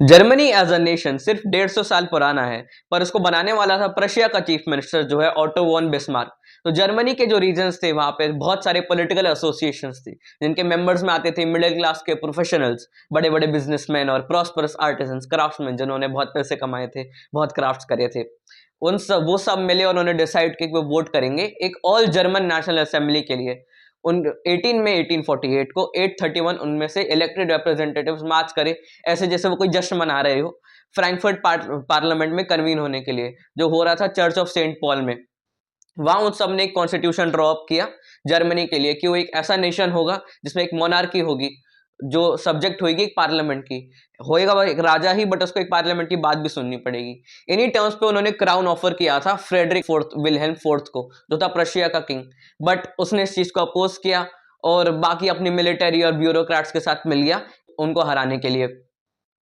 Germany as a nation सिर्फ 150 साल पुराना है, पर उसको बनाने वाला था प्रशिया का चीफ मिनिस्टर जो है ऑटो वॉन बिस्मार्क। तो जर्मनी के जो रीजन्स थे वहां पे बहुत सारे पॉलिटिकल एसोसिएशंस थी, जिनके मेंबर्स में आते थे मिडिल क्लास के प्रोफेशनल्स, बड़े बड़े बिजनेसमैन और प्रॉस्परस आर्टिजन्स, क्राफ्ट्समैन जिन्होंने बहुत पैसे कमाए थे, बहुत क्राफ्ट्स करे थे। उन सब वो सब मिले और उन्होंने डिसाइड किया कि वो वोट करेंगे एक ऑल जर्मन नेशनल असेंबली के लिए। उन 18 में 1848 को 831 उनमें से इलेक्टेड रिप्रेजेंटेटिव्स मार्च करे, ऐसे जैसे वो कोई जश्न मना रहे हो, फ्रैंकफर्ट पार्लियामेंट में कन्वीन होने के लिए, जो हो रहा था चर्च ऑफ सेंट पॉल में। वहां उन सब ने एक कॉन्स्टिट्यूशन ड्रॉ अप किया जर्मनी के लिए कि वो एक ऐसा नेशन होगा जिसमें एक मोनार्की होगी, जो सब्जेक्ट होगी एक पार्लियामेंट की। होएगा वो एक राजा ही, बट उसको एक पार्लियामेंट की बात भी सुननी पड़ेगी। इन्हीं टर्म्स पे उन्होंने क्राउन ऑफर किया था फ्रेडरिक फोर्थ विलहेल्म फोर्थ को, जो था प्रशिया का किंग। बट उसने इस चीज को अपोज किया और बाकी अपनी मिलिट्री और ब्यूरोक्रेट्स के साथ मिल गया उनको हराने के लिए।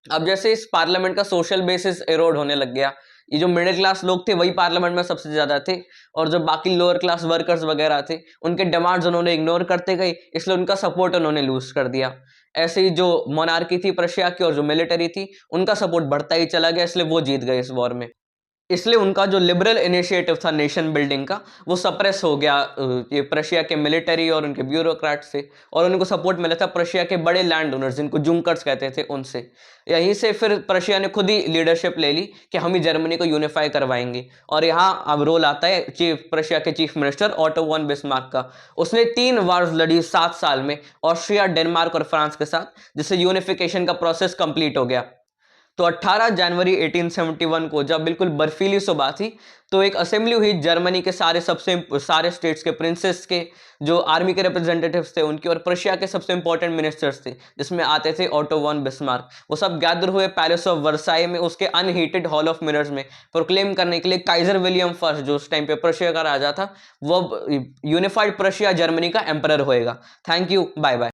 अब जैसे इस पार्लियामेंट का सोशल बेसिस एरोड होने लग गया, ये जो मिडिल क्लास लोग थे वही पार्लियामेंट में सबसे ज्यादा थे, और जो बाकी लोअर क्लास वर्कर्स वगैरह थे उनके डिमांड्स उन्होंने इग्नोर करते गए, इसलिए उनका सपोर्ट उन्होंने लूज कर दिया। ऐसे ही जो मोनार्की थी प्रशिया की और जो मिलिट्री थी, उनका सपोर्ट बढ़ता ही चला गया, इसलिए वो जीत गए इस वॉर में। इसलिए उनका जो लिबरल इनिशिएटिव था नेशन बिल्डिंग का, वो सप्रेस हो गया ये प्रशिया के मिलिट्री और उनके ब्यूरोक्रेट से, और उनको सपोर्ट मिला था प्रशिया के बड़े लैंड ओनर्स जिनको जुंकर्स कहते थे उनसे। यहीं से फिर प्रशिया ने खुद ही लीडरशिप ले ली कि हम ही जर्मनी को यूनिफाई करवाएंगे, और यहाँ अब रोल आता है प्रशिया के chief minister Otto von Bismarck का। उसने 3 वार्स लड़ी 7 साल में, ऑस्ट्रिया, डेनमार्क और फ्रांस के साथ, जिससे यूनिफिकेशन का प्रोसेस कंप्लीट हो गया। तो 18 जनवरी 1871 को जब बिल्कुल बर्फीली सुबह थी, तो एक असेंबली हुई जर्मनी के सारे स्टेट्स के प्रिंसेस के, जो आर्मी के रिप्रेजेंटेटिव्स थे उनके, और प्रशिया के सबसे इंपॉर्टेंट मिनिस्टर्स थे जिसमें आते थे ऑटो वॉन बिस्मार्क। वो सब गैदर हुए पैलेस ऑफ वर्साई में, उसके अनहीटेड हॉल ऑफ मिरर्स में, प्रोक्लेम करने के लिए काइजर विलियम फर्स्ट, जो उस टाइम पे प्रशिया का राजा था, वो यूनिफाइड प्रशिया जर्मनी का एम्परर होएगा। Thank you, bye bye.